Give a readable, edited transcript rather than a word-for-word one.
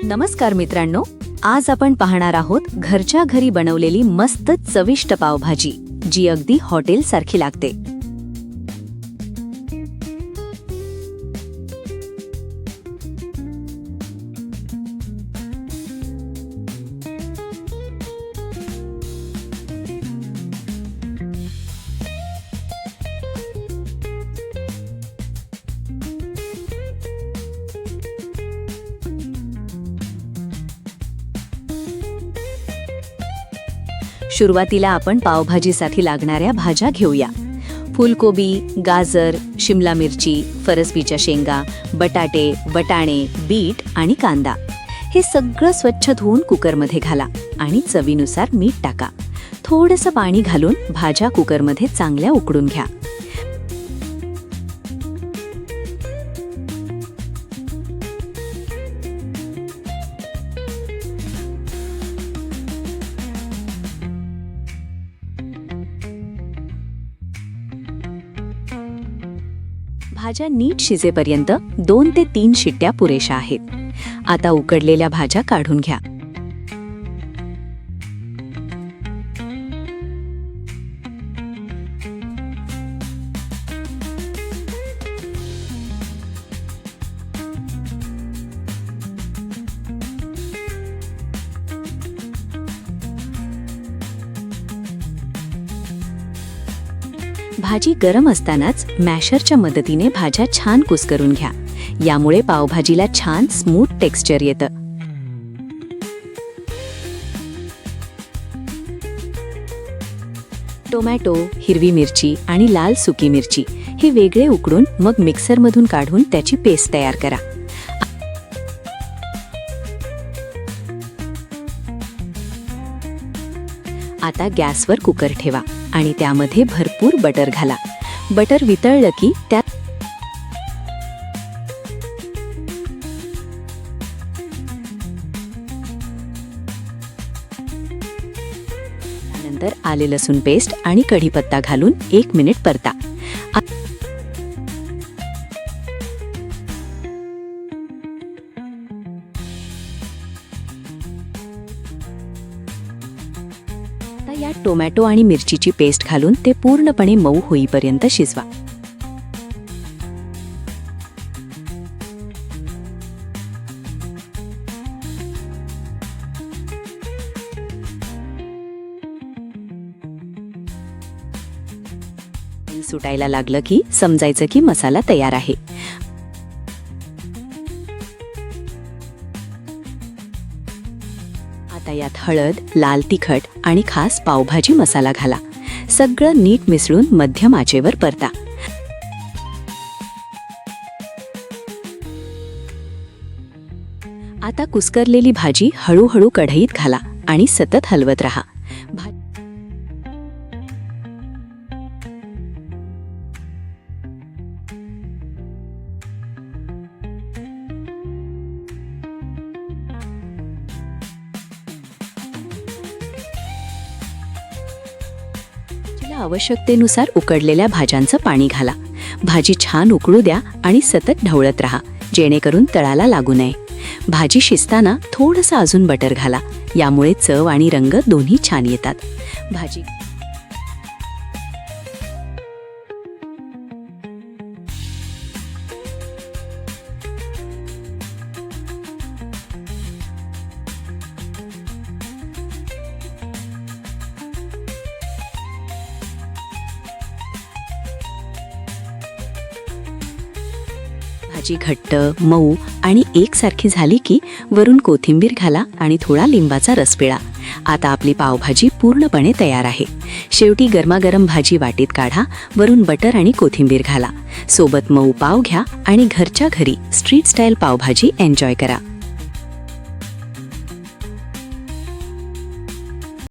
नमस्कार मित्रांनो, आज आपण पाहणार आहोत घरच्या घरी बनवलेली मस्त चविष्ट पावभाजी, जी अगदी हॉटेल सारखी लागते. सुरुवातीला आपण पावभाजीसाठी लागणाऱ्या भाज्या घेऊया. फुलकोबी, गाजर, शिमला मिरची, फरसबीच्या शेंगा, बटाटे, वटाणे, बीट आणि कांदा. हे सगळं स्वच्छ धुवून कुकरमध्ये घाला आणि चवीनुसार मीठ टाका. थोडंसं पाणी घालून भाज्या कुकरमध्ये चांगल्या उकडून घ्या. भाज्या नीट शिजेपर्यंत 2 ते 3 शिट्ट्या पुरेशा आहेत. आता उकडलेल्या भाज्या काढून घ्या. भाजी गरम असतानाच मॅशरच्या मदतीने भाज्या छान कुस्करून घ्या. यामुळे पावभाजीला छान स्मूथ टेक्स्चर येतं. टोमॅटो, हिरवी मिरची आणि लाल सुकी मिरची हे वेगळे उकडून मग मिक्सरमधून काढून त्याची पेस्ट तयार करा. आता गॅसवर कुकर ठेवा आणि त्यामध्ये भरपूर बटर घाला. बटर वितळलं की त्यात नंतर आले लसूण पेस्ट आणि कढीपत्ता घालून 1 मिनिट परता. यात टोमॅटो आणि मिरचीची पेस्ट घालून ते पूर्णपणे मऊ होईपर्यंत शिजवा. सुटायला लागलं की समजायचं की मसाला तयार आहे. आता यात हळद, लाल तिखट आणि खास पावभाजी मसाला घाला. सगळं नीट मिसळून मध्यम आचेवर परता. आता कुस्करलेली भाजी हळूहळू कढईत घाला आणि सतत हलवत राहा. आवश्यकतेनुसार उकडलेल्या भाज्यांचं पाणी घाला. भाजी छान उकळू द्या आणि सतत ढवळत राहा, जेणेकरून तळाला लागू नये. भाजी शिजताना थोडंसं अजून बटर घाला. यामुळे चव आणि रंग दोन्ही छान येतात. भाजी घट्ट, मऊ आणि एकसारखी झाली की वरून कोथिंबीर घाला आणि थोडा लिंबाचा रस पिळा. आता आपली पावभाजी पूर्णपणे तयार आहे. शेवटी गरमागरम भाजी वाटीत काढा, वरून बटर आणि कोथिंबीर घाला. सोबत मऊ पाव घ्या आणि घरच्या घरी स्ट्रीट स्टाईल पावभाजी एन्जॉय करा.